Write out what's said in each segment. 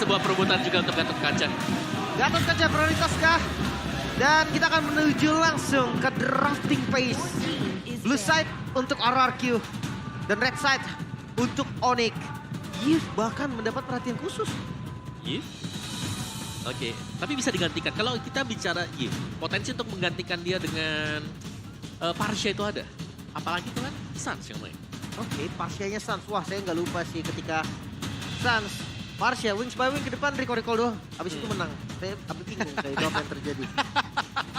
sebuah perebutan juga untuk Gatot Kaca. Gatot Kaca prioritas kah? Dan kita akan menuju langsung ke drafting phase. Blue side untuk RRQ dan red side untuk Onyx. Yves bahkan mendapat perhatian khusus. Yves? Oke, tapi bisa digantikan. Kalau kita bicara Yves, potensi untuk menggantikan dia dengan Parsha itu ada. Apalagi itu kan Sans yang main. Oke, Parshanya Sans. Wah, saya nggak lupa sih ketika Sans, Parsha, wings by wing ke depan, recall doang. Habis itu menang. Saya bingung kayak itu apa yang terjadi.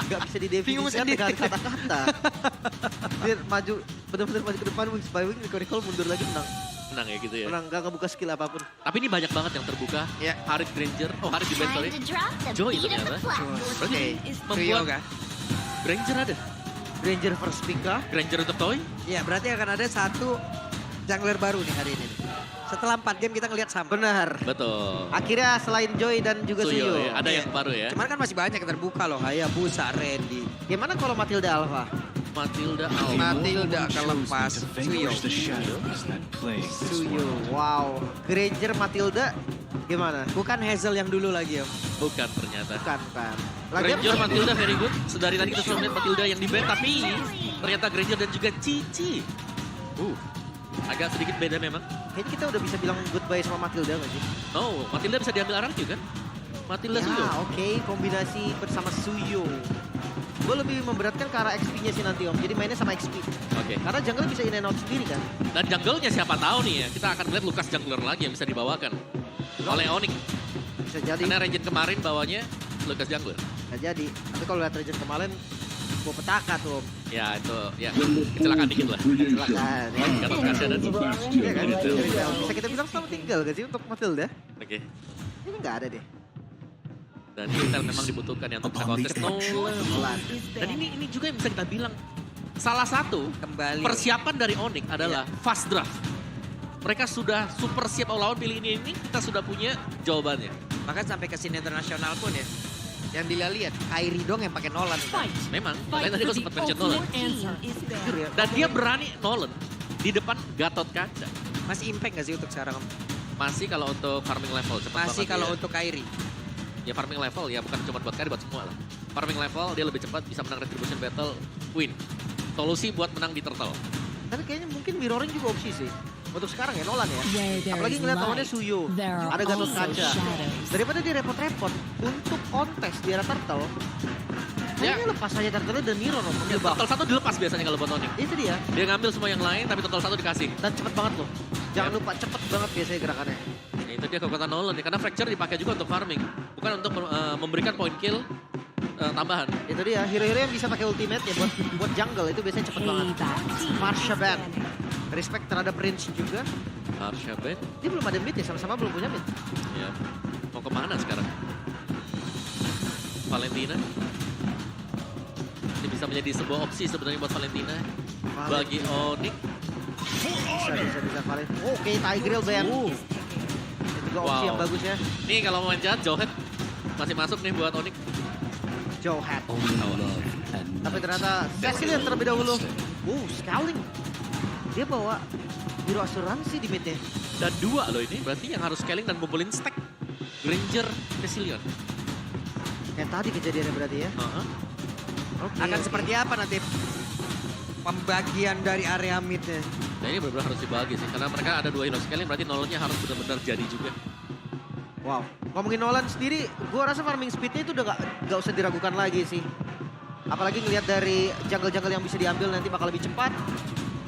Nggak bisa didefinisikan dengan kata-kata. Dia maju, benar-benar maju ke depan, wings by wing, recall mundur lagi menang. Menang ya gitu ya. Menang, nggak ngebuka skill apapun. Tapi ini banyak banget yang terbuka. Ya. Harit Granger, Harit di sorry. Joy ternyata. Berarti membuat Granger ada. Granger first pick kah? Granger untuk Toy. Ya, berarti akan ada satu jungler baru nih hari ini. Setelah 4 game kita ngelihat sama. Benar. Betul. Akhirnya selain Joy dan juga Suyo. Ya. Ada yang baru ya. Cuman kan masih banyak yang terbuka loh. Hayabusa, Randy. Gimana kalau Matilda Alpha? Matilda Matilda kelepas Suyo. Suyo, wow. Granger Matilda gimana? Bukan Hazel yang dulu lagi ya. Bukan ternyata. Bukan. Granger Matilda very good. Dari tadi kita sudah melihat Matilda yang di ban, tapi ternyata Granger dan juga Cici. Agak sedikit beda memang. Kayaknya kita udah bisa bilang goodbye sama Matilda gak sih? Oh, Matilda bisa diambil RRQ kan? Matilda Ya, Suyo. oke. Kombinasi bersama Suyo. Gue lebih memberatkan ke arah XP-nya sih nanti Om. Jadi mainnya sama XP. Oke. Karena jungle bisa in and out sendiri kan. Dan jungle-nya siapa tahu nih ya. Kita akan melihat Lucas jungler lagi yang bisa dibawakan oleh Onyx. Bisa jadi. Karena Regen kemarin bawanya Lucas jungler. Bisa jadi. Tapi kalau lihat Regen kemarin, gue petaka tuh Om. Ya itu, ya kecelakaan dikit lah. Kecelakaan. Ya. Gatot Kaca dan Iya kan? Bisa kita bilang selamat tinggal gak sih untuk Matilda? Oke. Ini nggak ada deh. Dan Intel memang dibutuhkan ya untuk bisa kontes Nolan. Dan ini juga yang bisa kita bilang salah satu Kembali. persiapan dari Onyx adalah fast draft. Mereka sudah super siap lawan pilih ini, kita sudah punya jawabannya. Bahkan sampai ke scene internasional pun ya. Yang dilihat Kairi dong yang pakai Nolan. Memang, kalian tadi kok sempat mention Nolan. Jujur ya. Dan dia berani Nolan di depan Gatot Kaca. Masih impact gak sih untuk sekarang? Masih kalau untuk farming level cepat Masih banget kalau dia. untuk Kairi. Ya farming level ya bukan cuma buat carry, buat semua lah. Farming level dia lebih cepat, bisa menang retribution battle, win. Solusi buat menang di turtle. Tapi kayaknya mungkin mirroring juga opsi sih. Untuk sekarang ya Nolan ya. Apalagi ngeliat lawannya Suyo. Ada Gatot Kaca. Daripada dia repot-repot untuk kontes di arah turtle. Kayaknya lepas aja turtle dan mirror Om. Ya, turtle satu dilepas biasanya kalau buat Onyx. Itu dia. Dia ngambil semua yang lain tapi turtle satu dikasih. Dan cepet banget loh. Jangan lupa cepet banget biasanya gerakannya. Ya, itu dia kekuatan Nolan ya, karena Fracture dipakai juga untuk farming. Bukan untuk memberikan point kill tambahan. Itu dia. Hero-hero yang bisa pakai ultimate ya buat jungle itu biasanya cepet banget. Marsha Ban. Respect terhadap range juga. Marsha Ban. Dia belum ada mid ya, sama-sama belum punya mid. Ya. Mau kemana sekarang? Valentina. Ini bisa menjadi sebuah opsi sebenarnya buat Valentina. Bagi Onyx. Bisa Valen. Oke, Tigreal ban. Itu juga opsi yang bagus ya. Nih kalau mau main jahat, Johet masih masuk nih buat Onyx. Joe Hat. Tapi ternyata Cecilian terlebih dahulu. Scaling. Dia bawa hero asuransi di midnya. Dan dua loh ini, berarti yang harus scaling dan ngumpulin stack. Granger, Cecilion. Kayak tadi kejadiannya berarti ya. Oke, Akan oke. seperti apa nanti pembagian dari area midnya? Nah ini benar-benar harus dibagi sih, karena mereka ada dua hero scaling, berarti Nolannya harus benar-benar jadi juga. Wow, ngomongin Nolan sendiri, gua rasa farming speednya itu udah gak usah diragukan lagi sih. Apalagi ngelihat dari jungle-jungle yang bisa diambil nanti bakal lebih cepat.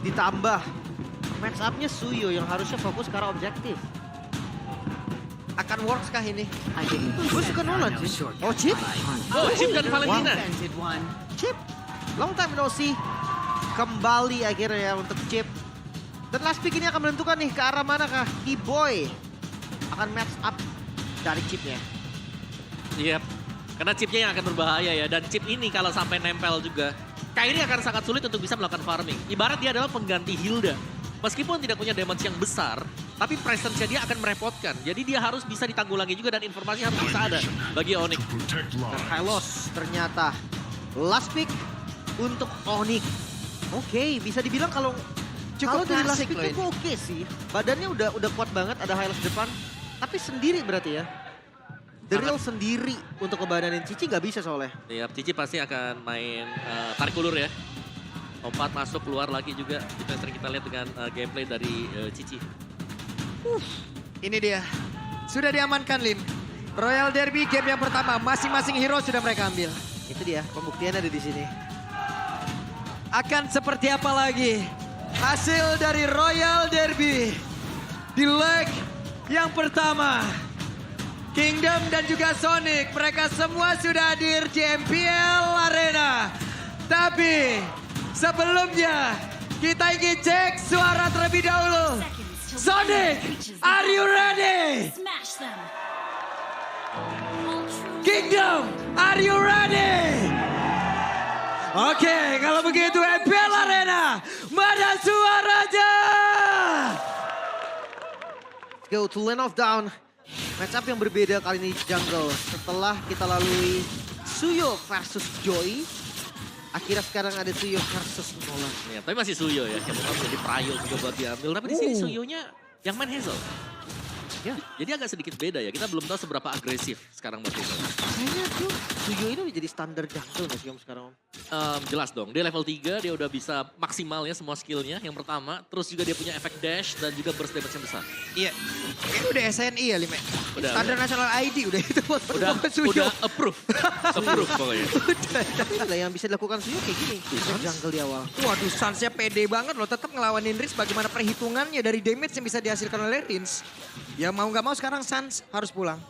Ditambah match up-nya Suyo yang harusnya fokus ke arah objektif. Akan works kah ini? Gue suka Nolan sih. Oh, Chip? Oh, Chip dan Valentina. Chip, long time no see. Kembali akhirnya ya untuk Chip. Dan last pick ini akan menentukan nih ke arah manakah Keyboy akan match up dari Chipnya. Yep, karena chipnya yang akan berbahaya ya. Dan chip ini kalau sampai nempel juga, Kairi akan sangat sulit untuk bisa melakukan farming. Ibarat dia adalah pengganti Hilda. Meskipun tidak punya damage yang besar, tapi presence-nya dia akan merepotkan. Jadi dia harus bisa ditanggulangi juga dan informasi harus bisa ada bagi Onyx. Dan Hylos ternyata last pick untuk Onyx. Oke, bisa dibilang kalau dari last klasik pick loh itu ini. oke sih. Badannya udah kuat banget, ada Hylos depan. Tapi sendiri berarti ya. The Real sendiri untuk ngebananin Cici nggak bisa soalnya. Iya, Cici pasti akan main tarik ulur ya. Lompat masuk keluar lagi juga. Itu yang sering kita lihat dengan gameplay dari Cici. Ini dia. Sudah diamankan Lim. Royal Derby game yang pertama. Masing-masing hero sudah mereka ambil. Itu dia, pembuktiannya ada di sini. Akan seperti apa lagi hasil dari Royal Derby di leg yang pertama. Kingdom dan juga Sonic, mereka semua sudah hadir di MPL Arena. Tapi sebelumnya kita ingin cek suara terlebih dahulu. Sonic, are you ready? Smash them. Kingdom, are you ready? Oke, kalau begitu MPL Arena, mana suaranya? Go to Lane of Down. Match up yang berbeda kali ini jungle. Setelah kita lalui Suyo versus Joy. Akhirnya sekarang ada Suyo versus Nolan. Ya, tapi masih Suyo ya. Yang bakal jadi Prayo juga buat diambil. Tapi di sini Suyonya yang main Hazel. Ya, jadi agak sedikit beda ya. Kita belum tahu seberapa agresif sekarang buat Hazel. Kayaknya tuh Suyo ini udah jadi standar jungle nggak sih Om sekarang Om? Jelas dong, dia level 3, dia udah bisa maksimal ya semua skillnya yang pertama. Terus juga dia punya efek dash dan juga burst damage yang besar. Iya, ini udah SNI ya Lime. Udah, Standar National ID udah itu buat Udah approve. Approve pokoknya. Tapi lah yang bisa dilakukan Suyo kayak gini. Bisa jungle di awal. Waduh, Sunsnya pede banget loh. Tetap ngelawanin Rins bagaimana perhitungannya dari damage yang bisa dihasilkan oleh Rins. Ya mau nggak mau sekarang Suns harus pulang.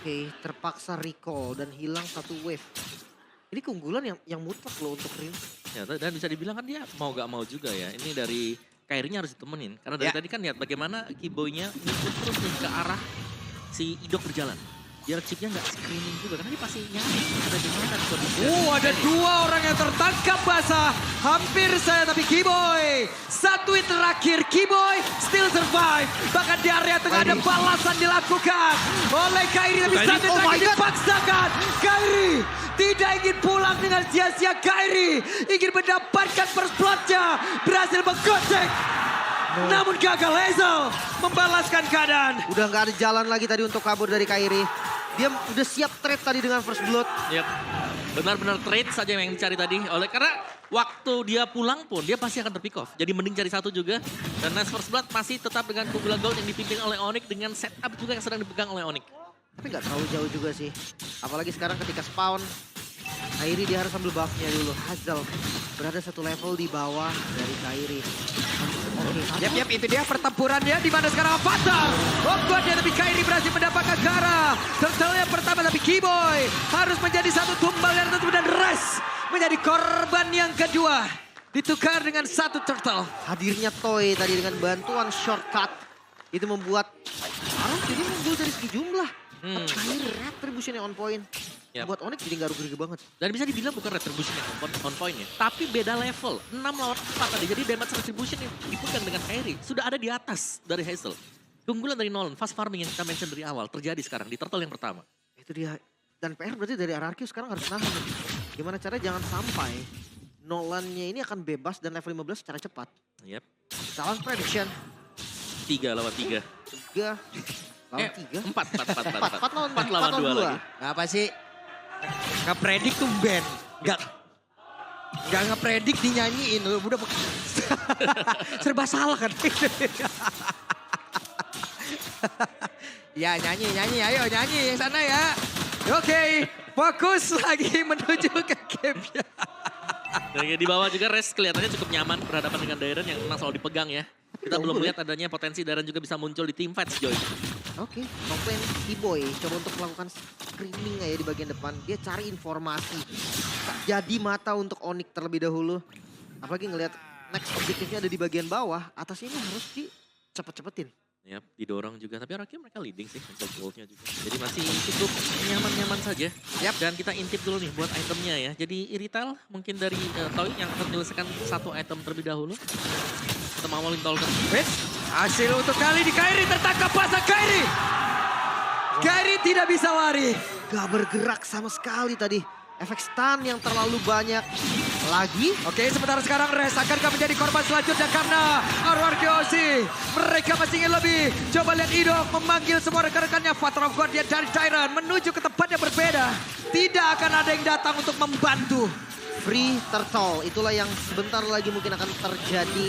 Oke, terpaksa recall dan hilang satu wave. Ini keunggulan yang mutlak loh untuk Rin. Ya, dan bisa dibilang kan dia mau gak mau juga ya. Ini dari Kairinya harus ditemenin. Karena dari tadi kan lihat bagaimana Keyboy-nya ngikut terus nih ke arah si Idok berjalan. Biar chipnya gak screening juga. Karena dia pasti nyari ada di mana kondisi. Ada dua orang yang tertangkap basah. Hampir saya tapi Keyboy. Satu hit terakhir Keyboy still survive. Bahkan di area tengah ada balasan dilakukan oleh Kairi. Tapi satu lagi dipaksakan. Kairi tidak ingin pulang dengan sia-sia. Kairi ingin mendapatkan first blood-nya. Berhasil menggocek. Namun gagal Hazel membalaskan keadaan. Udah nggak ada jalan lagi tadi untuk kabur dari Kairi. Dia udah siap trade tadi dengan first blood. Yap. Benar-benar trade saja yang dicari tadi. Karena waktu dia pulang pun dia pasti akan terpick off. Jadi mending cari satu juga. Dan Nice First Blood masih tetap dengan keunggulan gold yang dipimpin oleh Onyx dengan setup juga yang sedang dipegang oleh Onyx. Tapi nggak terlalu jauh juga sih. Apalagi sekarang ketika spawn. Kairi dia harus ambil buff-nya dulu. Hazel berada satu level di bawah dari Kairi. Oke, Yap, itu dia pertempurannya di mana sekarang Avatar. Kuat dia tapi Kairi berhasil mendapatkan Gara. Turtle yang pertama tapi Keyboy harus menjadi satu tumbal yang tentu dan Res menjadi korban yang kedua. Ditukar dengan satu Turtle. hadirnya Toy tadi dengan bantuan shortcut. Itu membuat jadi unggul dari segi jumlah. Kairi retribution on point. Yap. Buat Onyx jadi nggak rugi-rugi banget. Dan bisa dibilang bukan retribution yang on point ya. Tapi beda level. 6 lawan 4 tadi. Jadi damage retribution yang dipegang dengan Kairi sudah ada di atas dari Hazel. Keunggulan dari Nolan, fast farming yang kita mention dari awal terjadi sekarang di Turtle yang pertama. Itu dia. Dan PR berarti dari RRQ sekarang harus nahan. Gimana caranya jangan sampai Nolannya ini akan bebas dan level 15 secara cepat. Yep. Salah prediction. 3 lawan 3. 3 lawan 3. 4 lawan 4 lawan 2 lagi. Apa sih? Ngepredik tuh band. Nggak ngepredik dinyanyiin. Udah serba salah kan. Ya nyanyi. Ayo nyanyi yang sana ya. Oke, fokus lagi menuju ke game-nya. Dan di bawah juga Res kelihatannya cukup nyaman berhadapan dengan Dairen yang memang selalu dipegang ya. Kita belum melihat adanya potensi Dairen juga bisa muncul di team fights, Joy. Oke, komplain Keyboy coba untuk melakukan screening ya di bagian depan. Dia cari informasi. Jadi mata untuk Onyx terlebih dahulu. Apalagi ngelihat next objektifnya ada di bagian bawah. Atas ini harus dicepet-cepetin. Yap, didorong juga. Tapi RRQ mereka leading sih untuk goldnya juga. Jadi masih cukup nyaman-nyaman saja. Yap. Dan kita intip dulu nih buat itemnya ya. Jadi Irital mungkin dari Toy yang akan menyelesaikan satu item terlebih dahulu. Kita mau Tolkien. Hasil untuk kali di Kairi tertangkap basah Kairi. Kairi tidak bisa lari. Gak bergerak sama sekali tadi. Efek stun yang terlalu banyak. Lagi. Oke, sementara sekarang Res akankah menjadi korban selanjutnya karena RRQOC. Mereka masih ingin lebih. Coba lihat Idok memanggil semua rekan-rekannya. Father of Guardian dari Tyrant menuju ke tempat yang berbeda. Tidak akan ada yang datang untuk membantu. Free Turtle, itulah yang sebentar lagi mungkin akan terjadi.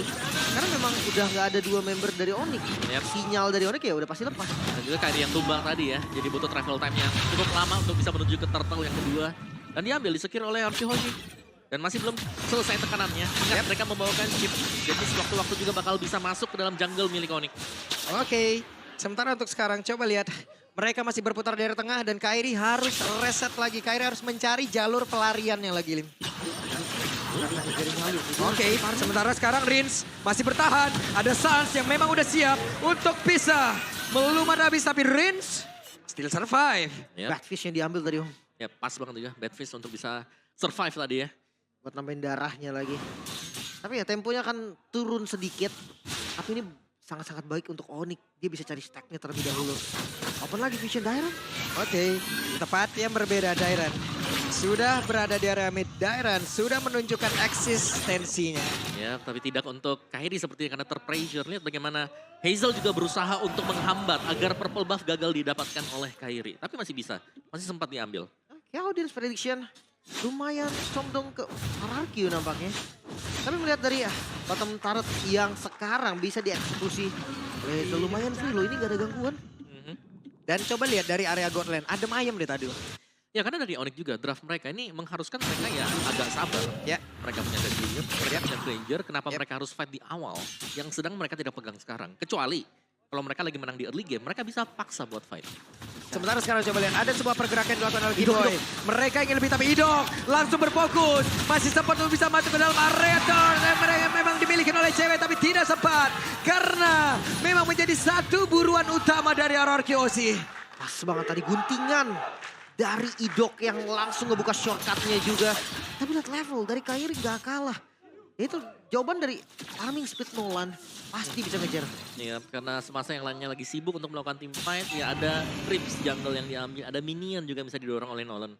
Karena memang udah nggak ada 2 member dari Onyx. Yap. Sinyal dari Onyx ya udah pasti lepas. Dan juga Kairi yang tumbang tadi ya. Jadi butuh travel time yang cukup lama untuk bisa menuju ke turtle yang kedua. Dan diambil, disecure oleh RRQOC. Dan masih belum selesai tekanannya. Ingat mereka membawakan chip. Jadi waktu-waktu juga bakal bisa masuk ke dalam jungle milik Onyx. Oke, sementara untuk sekarang coba lihat. Mereka masih berputar dari tengah dan Kairi harus reset lagi. Kairi harus mencari jalur pelarian yang lagi, Lim. Oke, sementara sekarang Rins masih bertahan. Ada Sans yang memang udah siap untuk bisa melumah habis. Tapi Rins still survive. Yap. Badfish yang diambil tadi Om. Ya pas banget juga Badfish untuk bisa survive tadi ya. Buat nambahin darahnya lagi. Tapi ya temponya kan turun sedikit. Tapi ini sangat-sangat baik untuk Onyx. Dia bisa cari stacknya terlebih dahulu. Open lagi Vision Dairon. Oke, tempat yang berbeda Dairon. Sudah berada di area mid. Dairon sudah menunjukkan eksistensinya. Ya, tapi tidak untuk Kairi sepertinya karena terpressure. Lihat bagaimana Hazel juga berusaha untuk menghambat agar purple buff gagal didapatkan oleh Kairi. Tapi masih bisa, masih sempat diambil. Oke, audience prediction. Lumayan condong ke RRQ nampaknya. Tapi melihat dari bottom turret yang sekarang bisa dieksekusi. Lumayan free loh, ini gak ada gangguan. Dan coba lihat dari area Godland. Adem ayam deh tadi. Ya karena dari Onyx juga draft mereka ini mengharuskan mereka ya agak sabar. Ya. Mereka punya Granger, mereka punya Granger, kenapa mereka harus fight di awal yang sedang mereka tidak pegang sekarang. Kecuali kalau mereka lagi menang di early game, mereka bisa paksa buat fight. Sementara sekarang coba lihat, ada sebuah pergerakan dilakukan oleh Kiboy. Mereka ingin lebih, tapi Idok langsung berfokus. Masih sempat untuk bisa masuk ke dalam area turn. Mereka memang dimiliki oleh cewek, tapi tidak sempat. Karena memang menjadi satu buruan utama dari RRQOC. Pas banget tadi guntingan dari Idok yang langsung ngebuka shortcutnya juga. Tapi lihat level dari Kairi gak kalah. Itu jawaban dari farming speed Nolan. Pasti bisa ngejar. Ya, karena semasa yang lainnya lagi sibuk untuk melakukan team fight, ya ada creeps jungle yang diambil, ada minion juga bisa didorong oleh Nolan.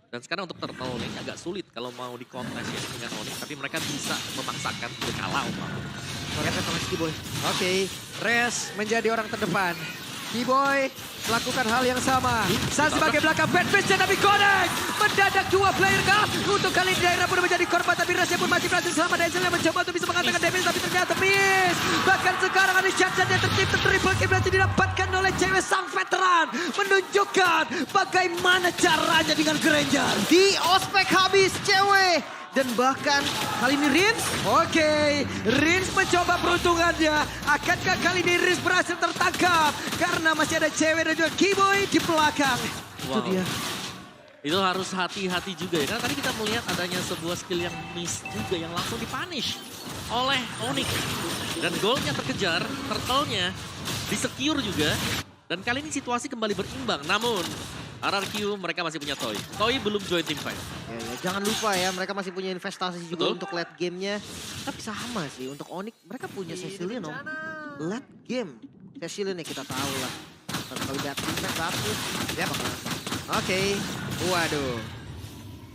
Dan sekarang untuk turtle ini agak sulit kalau mau di contest ya dengan Onyx, tapi mereka bisa memaksakan untuk kalah. Lihat sama Kiboy. Oke, Res menjadi orang terdepan. Kiboy melakukan hal yang sama. Saat sebagai belakang Badfish tapi connect. Mendadak 2 player kah? Untuk kali ini daerah pun menjadi korban. Tapi Resnya pun masih berhasil selamat. Hazel yang mencoba untuk bisa mengatakan damage tapi ternyata miss. Bahkan sekarang ada shotgun yang tercipta triple kill berhasil didapatkan oleh cewek sang veteran. Menunjukkan bagaimana caranya dengan Granger. Di ospek habis cewek. Dan bahkan kali ini Rins. Oke, Rins mencoba peruntungannya. Akankah kali ini Rins berhasil tertangkap? Karena masih ada cewek dan juga Kiboy di belakang. Itu dia. Itu harus hati-hati juga ya. Karena tadi kita melihat adanya sebuah skill yang miss juga yang langsung dipunish oleh Onyx. Dan golnya terkejar, turtle-nya di-secure juga. Dan kali ini situasi kembali berimbang. Namun RRQ mereka masih punya Toy. Toy belum join team fight. Ya, jangan lupa ya, mereka masih punya investasi juga Betul. untuk late game-nya. Tapi sama sih, untuk Onyx mereka punya Cecilion om. Late game, Cecilion ya kita tahu lah. Kalau lihat impact bagus, ya bakalan. Oke, waduh.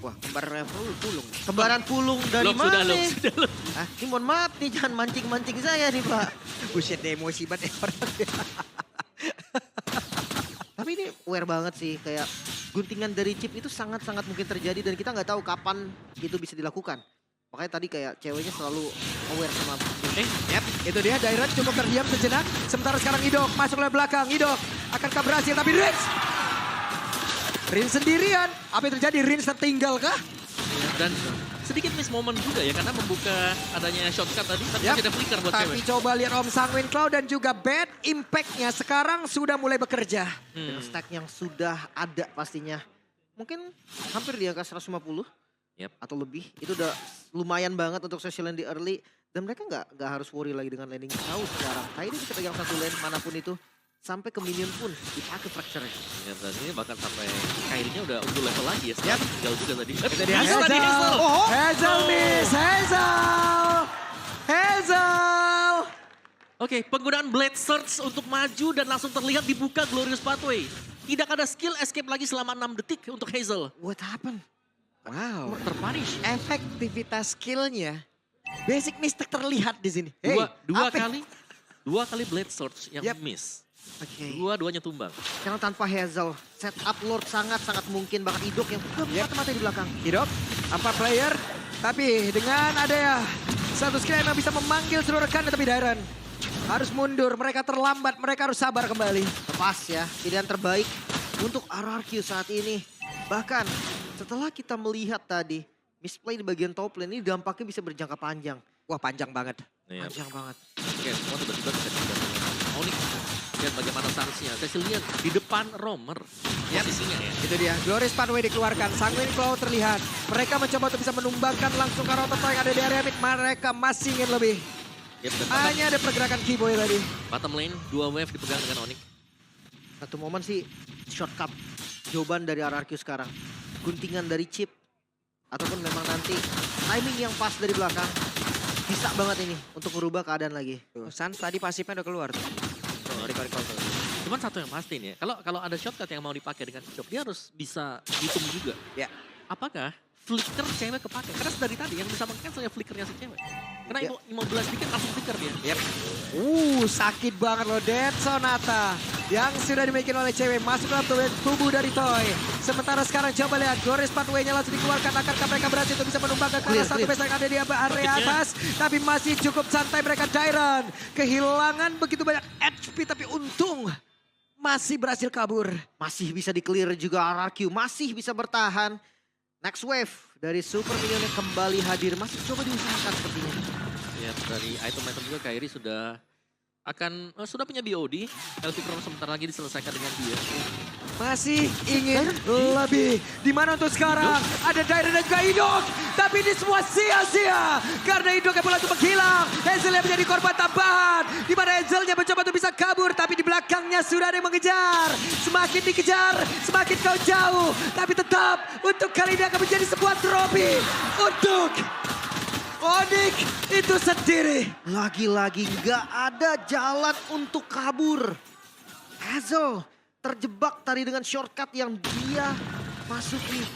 Wah, kembaran pulung. Kembaran pulung dari Lok sudah, mana? Lok sudah, Lok. Ah, ini mohon maaf nih, jangan mancing-mancing saya nih Pak. Buset deh, emosi banget orang. Tapi ini aware banget sih, kayak guntingan dari chip itu sangat-sangat mungkin terjadi dan kita nggak tahu kapan itu bisa dilakukan. Makanya tadi kayak ceweknya selalu aware sama Yap, itu dia Dairon cukup terdiam sejenak. Sementara sekarang Idok masuk ke belakang. Idok akankah berhasil tapi Rins sendirian. Apa yang terjadi? Rins tertinggal kah? Dan sedikit miss moment juga ya karena membuka adanya shortcut tadi. Tapi Yap. masih ada flicker buat Tapi cewek. coba lihat Om Sangwin Cloud dan juga bad impact-nya sekarang sudah mulai bekerja. dengan stack yang sudah ada pastinya. Mungkin hampir di angka 150 Yap. atau lebih. Itu udah lumayan banget untuk Cecilion di early. Dan mereka nggak harus worry lagi dengan landing jauh sekarang. Kayak ini bisa pegang satu lane manapun itu. Sampai ke minion pun dipakai fracture-nya. Ya, dan ini bahkan sampai Kairinya udah unggul level lagi ya. Sekarang tinggal juga tadi. Itu dia Miss tadi Hazel. Hazel miss. Hazel. Oke, penggunaan Blade Surge untuk maju dan langsung terlihat dibuka Glorious Pathway. Tidak ada skill escape lagi selama 6 detik untuk Hazel. What happened? Wow. terpunish. Efektivitas skillnya. Basic mistake terlihat di sini. Dua apa? kali Blade Surge yang Yep. miss. Oke. Dua-duanya tumbang. Sekarang tanpa Hazel, setup Lord sangat-sangat mungkin. Bahkan Idok yang mata-mata di belakang. Hidop, 4 player. Tapi dengan ada ya satu skill yang bisa memanggil seluruh rekan, tapi Dairon harus mundur. Mereka terlambat, mereka harus sabar kembali. Lepas ya, pilihan terbaik untuk RRQ saat ini. Bahkan setelah kita melihat tadi, misplay di bagian top lane ini dampaknya bisa berjangka panjang. Wah, panjang banget. Iya. Panjang banget. Oke, semua tiba-tiba bisa dibantu Onyx. Lihat bagaimana sansnya. Saya sih lihat di depan Romer posisinya ya. Itu dia, Glorious Pathway dikeluarkan, Sanguine Claw terlihat. Mereka mencoba untuk bisa menumbangkan langsung ke Rotom yang ada di area mid. Mereka masih ingin lebih. Yep, dan Hanya ada pergerakan Keyboy tadi. bottom lane, 2 wave dipegang dengan Onyx. Satu momen sih shortcut jawaban dari RRQ sekarang. Guntingan dari chip. Ataupun memang nanti timing yang pas dari belakang. Bisa banget ini untuk merubah keadaan lagi. Tuh, Sans tadi pasifnya udah keluar tuh. Recall tuh. Cuman satu yang pasti nih ya, kalau ada shortcut yang mau dipakai dengan Chop, dia harus bisa hitung juga. Ya. Apakah flicker cewek kepake? Karena dari tadi yang bisa meng-cancel ya flickernya si cewek. Karena Ya. Immobile sedikit langsung flicker dia. Yep. Sakit banget loh Dead Sonata yang sudah dimiliki oleh cewek masuk dalam tubuh dari Toy. Sementara sekarang coba lihat Glorious Pathway-nya langsung dikeluarkan. Akankah mereka berhasil untuk bisa menumbangkan ke arah satu base yang ada di area atas. Tapi masih cukup santai mereka. Dairon kehilangan begitu banyak HP tapi untung masih berhasil kabur. Masih bisa di-clear juga RRQ. Masih bisa bertahan. Next wave dari Super Minion yang kembali hadir. Masih coba diusahakan sepertinya. Ya, dari item-item juga Kairi sudah punya BOD. LV Crown sebentar lagi diselesaikan dengan dia. Masih ingin lebih. Di mana untuk sekarang? Ada Dairon dan juga Idok. Tapi ini semua sia-sia. Karena Idok yang mulai untuk menghilang. Hazel yang menjadi korban tambahan. Di mana Hazelnya mencoba untuk bisa kabur. Tapi di belakangnya sudah ada yang mengejar. Semakin dikejar, semakin kau jauh. Tapi tetap untuk kali ini akan menjadi sebuah trofi. Untuk Onyx itu sendiri. Lagi-lagi nggak ada jalan untuk kabur. Hazel terjebak tadi dengan shortcut yang dia masuki.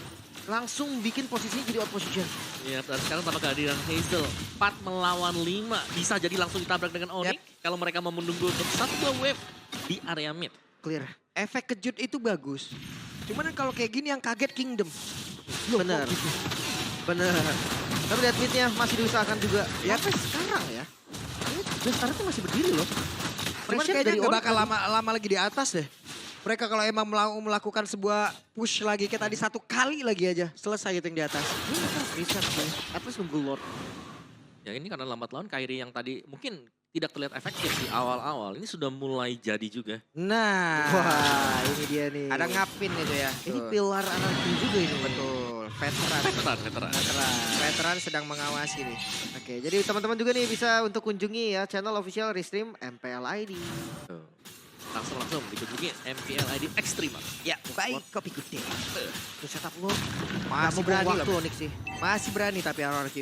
Langsung bikin posisinya jadi out position. Ya, dan sekarang tambah kehadiran Hazel. 4 melawan 5. Bisa jadi langsung ditabrak dengan Onyx. Kalau mereka mau menunggu untuk 1-2 wave di area mid. Clear. Efek kejut itu bagus. Cuman kalau kayak gini yang kaget Kingdom. Bener. Bener. Tapi lihat midnya masih diusahakan juga. Ya sampai sekarang ya. Ini Bestara tuh masih berdiri loh. Cuman Pressure kayaknya nggak Onyx. bakal lama lagi di atas deh. Mereka kalau emang melakukan sebuah push lagi kayak tadi 1 kali lagi aja. Selesai gitu yang di atas. Reset sih. At least nunggu Lord. Ya ini karena lambat laun Kairi yang tadi mungkin tidak terlihat efektif di awal-awal. Ini sudah mulai jadi juga. Nah. Wah ini dia nih. Ada ngapin itu ya. Ini Tuh. pilar RRQ juga ini. Betul. Veteran. Veteran sedang mengawasi nih. Oke, jadi teman-teman juga nih bisa untuk kunjungi ya channel official Restream MPL ID. Tuh. Langsung dikunjungi MPL ID Extreme. Ya, bukai kopi gede. Itu setup lo. Masih Nggak mau buang berani waktu loh. Onyx sih. Masih berani tapi RRQ.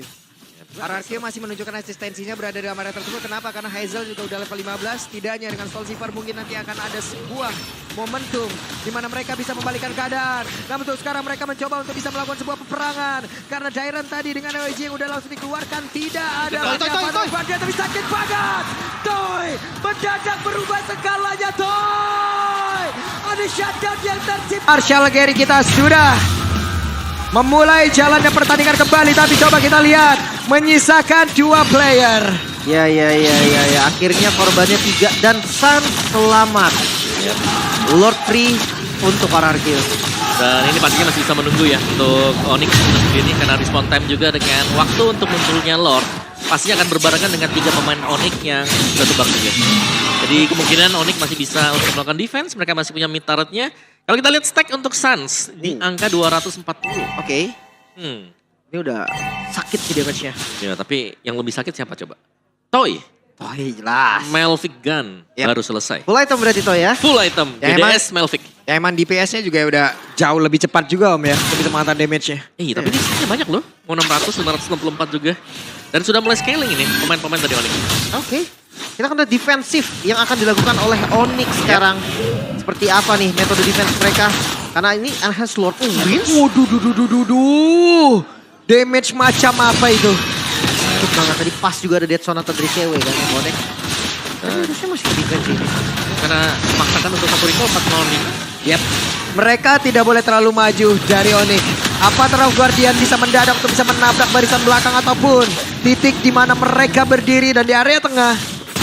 RRQ masih menunjukkan eksistensinya berada dalam area tersebut. Kenapa? Karena Hazel juga udah level 15. Tidak hanya dengan Soul Silver mungkin nanti akan ada sebuah momentum di mana mereka bisa membalikan keadaan. Namun untuk sekarang mereka mencoba untuk bisa melakukan sebuah peperangan. Karena Dairon tadi dengan AOG yang udah langsung dikeluarkan. Tidak ada banyak dia tapi sakit banget. Toy mendadak berubah segalanya Toy. Ada shutdown yang tercipta. Marshall Gary kita sudah memulai jalannya pertandingan kembali, tapi coba kita lihat menyisakan 2 player. Ya. Akhirnya korbannya 3 dan Sun selamat. Lord free untuk RRQ. Dan ini pastinya masih bisa menunggu ya untuk Onyx sendiri karena respon time juga dengan waktu untuk munculnya Lord. Pastinya akan berbarengan dengan 3 pemain Onyx yang sudah tebak juga. Jadi kemungkinan Onyx masih bisa untuk melakukan defense, mereka masih punya mid turretnya. Kalau kita lihat stack untuk Suns di angka 240. Oke. Ini udah sakit sih damage-nya. Ya, tapi yang lebih sakit siapa coba? Toy. Toy jelas. Melvic Gun baru selesai. Full item berarti Toy ya. Full item, Ya, DDS Melvic. Ya emang DPS-nya juga udah jauh lebih cepat juga Om ya. Untuk bisa mengatakan damage-nya. Tapi ini stacknya banyak loh. Mau 600, 564 juga. Dan sudah mulai scaling ini pemain-pemain dari Onyx. Oke. Kita akan lihat defensif yang akan dilakukan oleh Onyx sekarang. Seperti apa nih metode defense mereka. Karena ini Enhanced Lord wins. Waduh. Damage macam apa itu? Cepet banget tadi pas juga ada Dead Sonata dari cewek kan yang bonek. Tapi harusnya masih defense ini. Karena memaksakan untuk satu recall 405. Yep. Mereka tidak boleh terlalu maju dari Onyx. Apa Terang Guardian bisa mendadak untuk bisa menabrak barisan belakang ataupun titik di mana mereka berdiri dan di area tengah.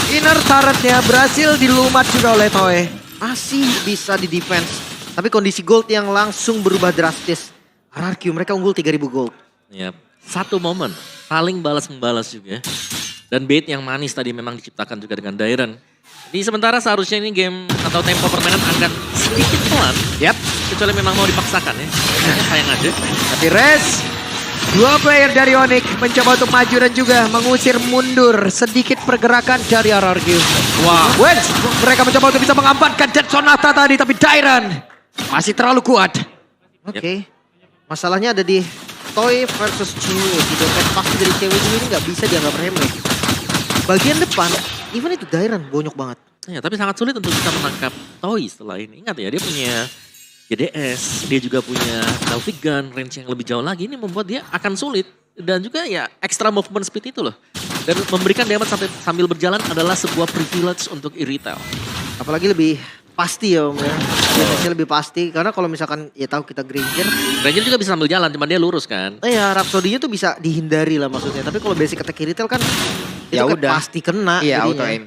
Inner turretnya berhasil dilumat juga oleh Toy. Masih bisa di defense. Tapi kondisi gold yang langsung berubah drastis. RRQ mereka unggul 3000 gold. Yap. Satu momen paling balas-membalas juga. Dan bait yang manis tadi memang diciptakan juga dengan Dairon. Di sementara seharusnya ini game atau tempo permainan akan sedikit pelan. Yap. Kecuali memang mau dipaksakan ya. Sayang aja. Tapi Res, dua player dari Onyx mencoba untuk maju dan juga mengusir mundur sedikit pergerakan dari RRQ. Wah. Wens, mereka mencoba untuk bisa mengamankan Dead Sonata tadi, tapi Dairon masih terlalu kuat. Oke. Masalahnya ada di Toy versus cewek. Di dompet pasti dari cewek ini nggak bisa dianggap remeh. Bagian depan, even itu Dairon bonyok banget. Ya, tapi sangat sulit untuk bisa menangkap Toy setelah ini. Ingat ya, dia punya GDS, dia juga punya Delphic Gun, range yang lebih jauh lagi. Ini membuat dia akan sulit. Dan juga ya extra movement speed itu loh. Dan memberikan damage sambil berjalan adalah sebuah privilege untuk e-retail. Apalagi lebih pasti ya Om ya. Biasanya lebih pasti. Karena kalau misalkan ya tahu kita Granger. Ranger juga bisa sambil jalan, cuman dia lurus kan. Ya Rhapsody-nya tuh bisa dihindari lah maksudnya. Tapi kalau basic attack retail kan Ya itu kan udah. pasti kena. Iya, jadinya. auto aim.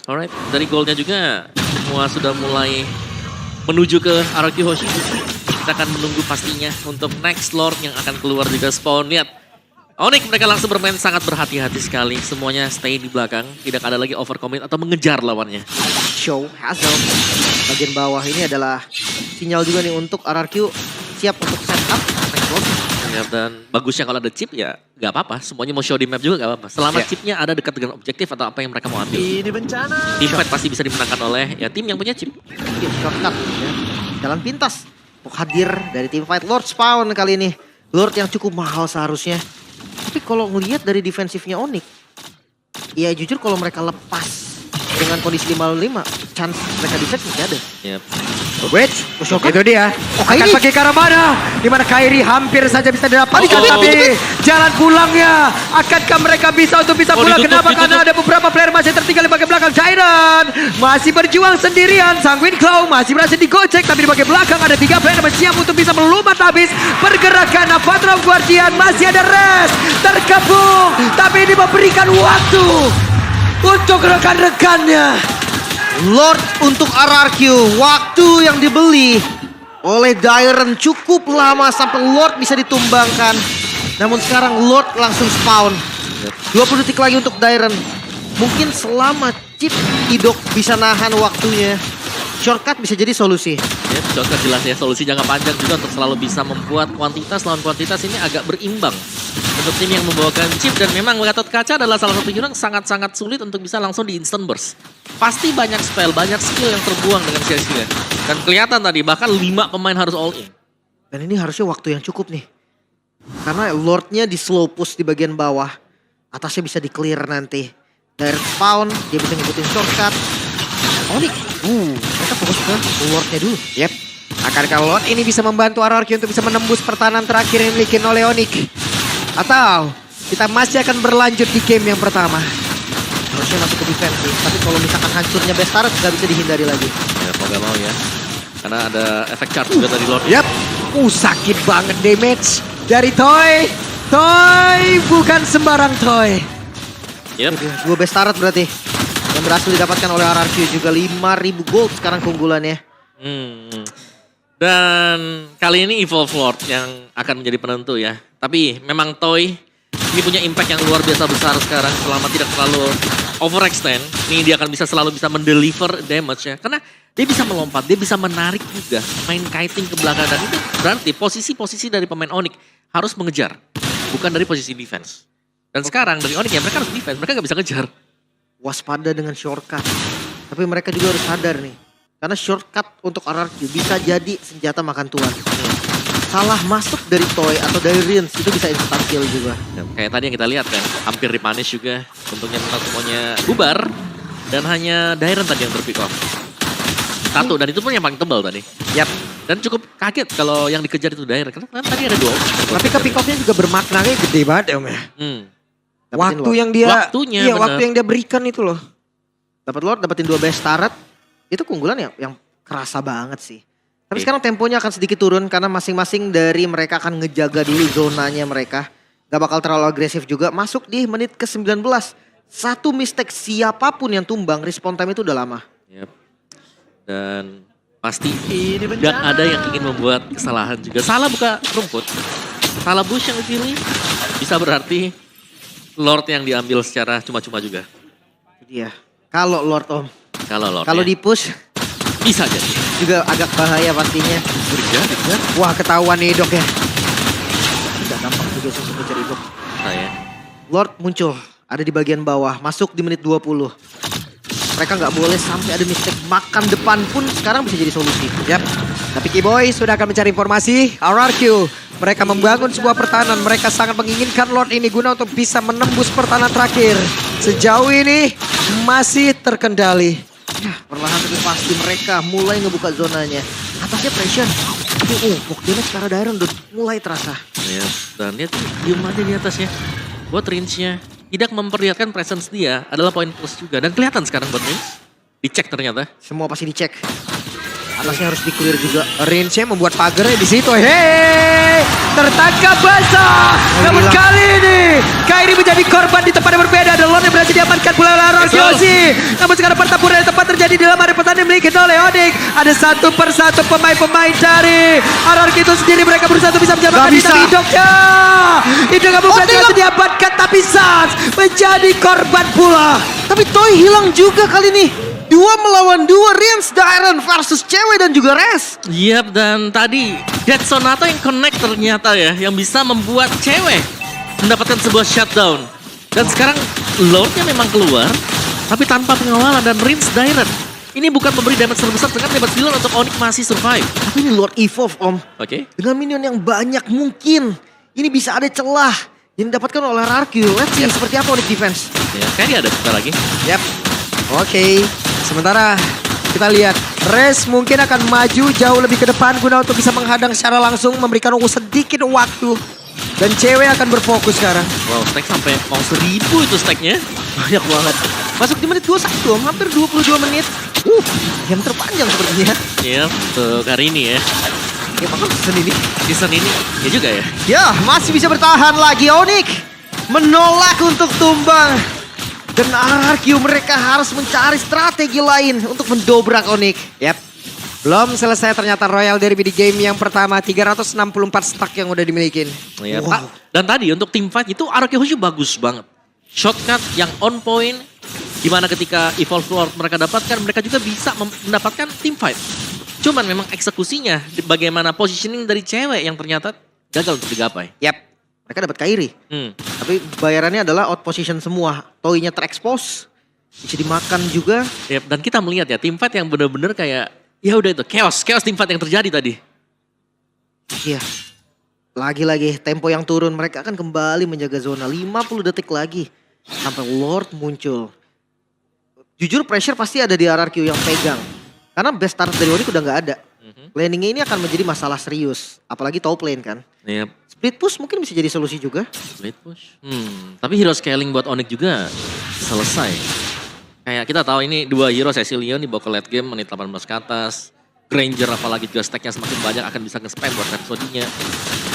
Alright, dari goalnya juga semua sudah mulai menuju ke RRQ Hoshi. Kita akan menunggu pastinya untuk next Lord yang akan keluar juga spawn. Lihat, Onyx mereka langsung bermain sangat berhati-hati sekali. Semuanya stay di belakang, tidak ada lagi overcommit atau mengejar lawannya. Show Hazel. Bagian bawah ini adalah sinyal juga nih untuk RRQ siap untuk setup next Lord. Ya, dan bagusnya kalau ada chip ya gak apa-apa. Semuanya mau show di map juga gak apa-apa. Selama chipnya ada dekat dengan objektif atau apa yang mereka mau ambil. Ini bencana. Teamfight pasti bisa dimenangkan oleh ya tim yang punya chip. Shortcut ya. Jalan pintas untuk hadir dari tim fight Lord Spawn kali ini. Lord yang cukup mahal seharusnya. Tapi kalau ngelihat dari defensifnya Onyx, ya jujur kalau mereka lepas dengan kondisi 5-5, chance mereka defense masih ada. Yep. Wait, itu dia. Akan Kairi. pakai ke arah mana? Di mana Kairi hampir saja bisa didapatkan, Oh. tapi jalan pulangnya. Akankah mereka bisa untuk bisa Oh, pulang? ditutup, Kenapa? ditutup. Karena ada beberapa player masih tertinggal di bagian belakang. Dairon masih berjuang sendirian. Sanguine Claw masih berhasil digocek, tapi di bagian belakang ada 3 player yang siap untuk bisa melumat habis pergerakan Avatar Guardian. Masih ada Res tergabung, tapi ini memberikan waktu untuk rekan-rekannya. Lord untuk RRQ, waktu yang dibeli oleh Dairon cukup lama sampai Lord bisa ditumbangkan. Namun sekarang Lord langsung spawn. 20 detik lagi untuk Dairon. Mungkin selama chip Idok bisa nahan waktunya, shortcut bisa jadi solusi. Ya, shortcut jelas ya, solusi jangka panjang juga untuk selalu bisa membuat kuantitas lawan kuantitas ini agak berimbang. Untuk tim yang membawakan chip dan memang Gatot Kaca adalah salah satu hero yang sangat-sangat sulit untuk bisa langsung di instant burst. Pasti banyak spell, banyak skill yang terbuang dengan sia-sia. Dan kelihatan tadi bahkan 5 pemain harus all in. Dan ini harusnya waktu yang cukup nih. Karena Lordnya di slow push di bagian bawah. Atasnya bisa di clear nanti. Dari spawn, dia bisa ngikutin shortcut. Onyx, mereka fokus ke Lordnya dulu. Yep. Akankah Lord ini bisa membantu RRQ untuk bisa menembus pertahanan terakhir yang dimiliki oleh Onyx? Atau kita masih akan berlanjut di game yang pertama? Harusnya masuk ke defense sih. Tapi kalau misalkan hancurnya best turret gak bisa dihindari lagi. Ya mau gak mau ya. Karena ada efek charge juga dari Lord. Yap. Sakit banget damage dari Toy. Toy bukan sembarang Toy. Yep. 2 best turret berarti. Yang berhasil didapatkan oleh RRQ juga 5.000 gold sekarang keunggulannya. Dan kali ini Evolve Lord yang akan menjadi penentu ya. Tapi memang Toy ini punya impact yang luar biasa besar sekarang selama tidak terlalu overextend. Ini dia akan bisa selalu bisa mendeliver damage ya. Karena dia bisa melompat, dia bisa menarik juga. Main kiting ke belakang dan itu berarti posisi-posisi dari pemain Onyx harus mengejar. Bukan dari posisi defense. Dan sekarang dari Onyx ya mereka harus defense, mereka gak bisa ngejar. Waspada dengan shortcut. Tapi mereka juga harus sadar nih. Karena shortcut untuk RRQ bisa jadi senjata makan tuan. Salah masuk dari Toy atau dari Rins itu bisa instant kill juga. Ya, kayak tadi yang kita lihat kan, hampir dipunish juga. Untungnya memang semuanya bubar. Dan hanya Dairon tadi yang terpick off. Satu, dan itu pun yang paling tebal tadi. Yap. Dan cukup kaget kalau yang dikejar itu Dire. Karena kan tadi ada 2 opsi. Tapi ke pick off-nya juga bermakna kayak gede banget ya Om ya. Dapetin Waktu Lord. yang dia, Waktunya, iya bener. waktu yang dia berikan itu loh. Dapat Lord, dapetin 2 best turret. Itu keunggulan yang kerasa banget sih. Tapi sekarang temponya akan sedikit turun karena masing-masing dari mereka akan ngejaga dulu zonanya mereka. Gak bakal terlalu agresif juga. Masuk di menit ke-19. Satu mistake siapapun yang tumbang, respawn time itu udah lama. Yep. Dan pasti dan ada yang ingin membuat kesalahan juga. Salah buka rumput. Salah bush yang dipilih. Bisa berarti Lord yang diambil secara cuma-cuma juga. Iya. Kalau Lord Om. Kalau di push bisa jadi. juga agak bahaya pastinya. Terjadi kan? Wah ketahuan nih Dok ya. Gak gampang juga sih ngejar itu. Nah ya. Lord muncul. Ada di bagian bawah. Masuk di menit 20. Mereka nggak boleh sampai ada mistake. Makan depan pun sekarang bisa jadi solusi. Yap. Tapi Kiboy sudah akan mencari informasi. RRQ. Mereka membangun sebuah pertahanan. Mereka sangat menginginkan Lord ini guna untuk bisa menembus pertahanan terakhir. Sejauh ini masih terkendali. Ya, perlahan tapi pasti mereka mulai ngebuka zonanya. Atasnya pressure. Tapi walk damage secara Dairon udah mulai terasa. Ya, dan dia tuh diem aja di atas ya. Buat range-nya. Tidak memperlihatkan presence dia adalah poin plus juga. Dan kelihatan sekarang buat range. Dicek ternyata. Semua pasti dicek. Atasnya harus di-clear juga. Range-nya membuat pagarnya di situ. Hei, tertangkap basah. Namun hilang. kali ini Kairi menjadi korban di tempat yang berbeda. Dan Lord yang berhasil diamankan pula oleh RRQ. Namun sekarang pertempuran yang tepat terjadi di dalam area pertandingan dimiliki oleh Onyx. Ada satu persatu pemain-pemain dari RRQ itu sendiri. Mereka berusaha untuk bisa menjalankan Gak bisa. hidupnya. Hidup kamu berhasil diamankan. Tapi Sans menjadi korban pula. Tapi Toy hilang juga kali ini. 2 melawan 2, Rins, Dairon versus cewek dan juga Res. Yap, dan tadi Dead Sonata yang connect ternyata ya. Yang bisa membuat cewek mendapatkan sebuah shutdown. Dan sekarang Lordnya memang keluar. Tapi tanpa pengawalan dan Rins Dairon. Ini bukan memberi damage terbesar dengan damage dealer untuk Onyx masih survive. Tapi ini Lord Evolve Om. Oke. Dengan minion yang banyak mungkin. Ini bisa ada celah yang didapatkan oleh RRQ. Let's see seperti apa Onyx defense. Ya, kayaknya ada sebentar lagi. Yap. Oke. Sementara kita lihat Res mungkin akan maju jauh lebih ke depan guna untuk bisa menghadang secara langsung, memberikan sedikit waktu. Dan cewek akan berfokus sekarang. Wow, stack sampai mau 1000 itu stacknya. Banyak banget. Masuk di menit 21 Om, hampir 22 menit. Game terpanjang sepertinya. Iya, untuk hari ini ya. Ya bahkan season ini. Season ini ya juga ya. Ya masih bisa bertahan lagi Onyx. Menolak untuk tumbang. Dan RRQ mereka harus mencari strategi lain untuk mendobrak Onyx. Yap. Belum selesai ternyata Royal Derby di game yang pertama. 364 stack yang udah dimiliki. Iya, Wow. Pak. Dan tadi untuk team fight itu RRQ Hoshu bagus banget. Shortcut yang on point. Dimana ketika Evolve Lord mereka dapatkan, mereka juga bisa mendapatkan team fight. Cuman memang eksekusinya, bagaimana positioning dari cewek yang ternyata gagal untuk digapai. Yap. Mereka dapat Kairi. Tapi bayarannya adalah out position semua. Toy-nya terekspos. Bisa dimakan juga. Yep, dan kita melihat ya team fight yang bener-bener kayak, ya udah itu, chaos team fight yang terjadi tadi. Iya. Lagi-lagi tempo yang turun. Mereka akan kembali menjaga zona. 50 detik lagi. Sampai Lord muncul. Jujur pressure pasti ada di RRQ yang pegang. Karena best start dari Onyx udah nggak ada. Planning-nya ini akan menjadi masalah serius. Apalagi top lane kan. Yep, Split push mungkin bisa jadi solusi juga. split push. Tapi hero scaling buat Onyx juga selesai. Kayak kita tahu ini 2 hero Cecilion dibawa ke late game menit 18 ke atas. Granger apalagi juga stacknya semakin banyak akan bisa nge-spam buat Rhapsody-nya.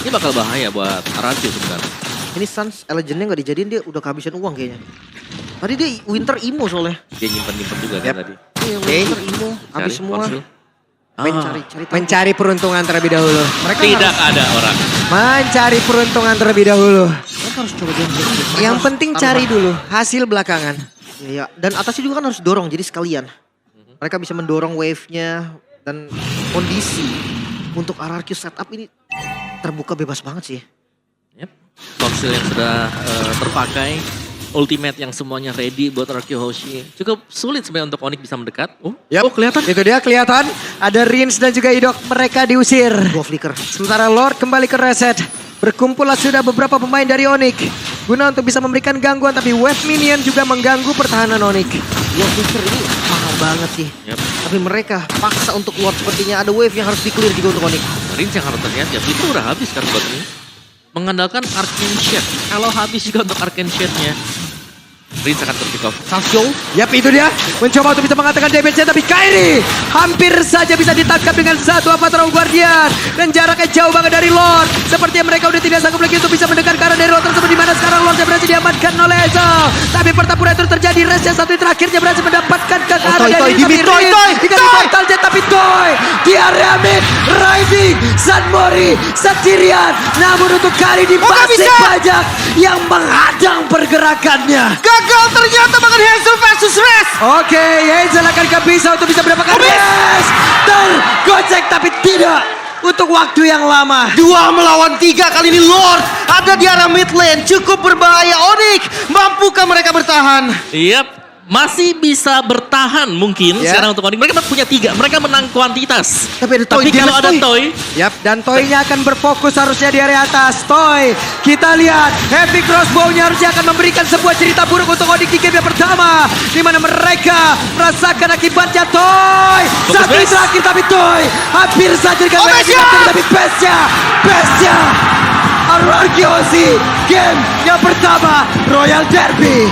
Ini bakal bahaya buat RRQ sebenarnya. Ini Sans Legend-nya gak dijadiin, dia udah kehabisan uang kayaknya. Tadi dia Winter Imo soalnya. Dia nyimpen-nyimpen juga kan tadi. Iya, Winter Imo. Habis Cari semua. konsil. Cari tahu. Mencari peruntungan terlebih dahulu. Mereka Tidak ada orang. Mencari peruntungan terlebih dahulu. Mereka harus coba game. Yang penting cari dulu hasil belakangan. Iya, dan atasnya juga kan harus dorong, jadi sekalian. Mereka bisa mendorong wave-nya dan kondisi untuk RRQ setup ini terbuka bebas banget sih. Yep. Konsil yang sudah terpakai. Ultimate yang semuanya ready buat RRQ Hoshi. Cukup sulit sebenarnya untuk Onyx bisa mendekat. Yap. Kelihatan. Itu dia kelihatan. Ada Rins dan juga Idok. Mereka diusir. 2 flicker. Sementara Lord kembali ke reset. Berkumpullah sudah beberapa pemain dari Onyx. Guna untuk bisa memberikan gangguan. Tapi wave minion juga mengganggu pertahanan Onyx. 2 flicker ini mahal banget sih. Yep. Tapi Tapi mereka paksa untuk Lord sepertinya ada wave yang harus di-clear juga untuk Onyx. Rince yang harus hati-hati ya. Itu udah habis kan buat ini. Mengandalkan Arcane Shade. Kalau habis juga untuk Arcane Shade-nya. Rince akan terpick off. Sasho. Yap, itu dia. Mencoba untuk bisa mengatakan damage-nya, tapi Kairi hampir saja bisa ditangkap dengan satu Avatar Guardian. Dan jaraknya jauh banget dari Lord. Sepertinya mereka udah tidak sanggup lagi untuk bisa mendekat ke arah dari Lord tersebut. Dimana sekarang Lord yang berhasil diamankan oleh Ezo. Tapi pertempuran itu terjadi. Race yang satu terakhirnya berhasil mendapatkan ke arah Toy, dari Dimi, Toy. Total Jet, tapi Toy di area mid. Rising, Sunmori sendirian. Namun untuk Kairi di basic banyak yang menghadang pergerakannya. Gagal ternyata bahkan Hazel versus Rest. Oke, Hazel akan bisa untuk bisa mendapatkan Rest. Tergocek tapi tidak untuk waktu yang lama. 2 melawan 3 kali ini Lord ada di arah mid lane. Cukup berbahaya. Onyx, mampukah mereka bertahan? Yap. Masih bisa bertahan mungkin sekarang untuk Onyx. Mereka punya 3. Mereka menang kuantitas. Tapi ada Toy. Tapi kalau ada Toy. Yap, dan Toy-nya akan berfokus harusnya di area atas. Toy, kita lihat heavy crossbow-nya harusnya akan memberikan sebuah cerita buruk untuk Onyx di game yang pertama. Di mana mereka merasakan akibatnya. Toy, satu terakhir tapi Toy hampir saja dikatakan tapi bestnya. Arargiosi game yang pertama Royal Derby.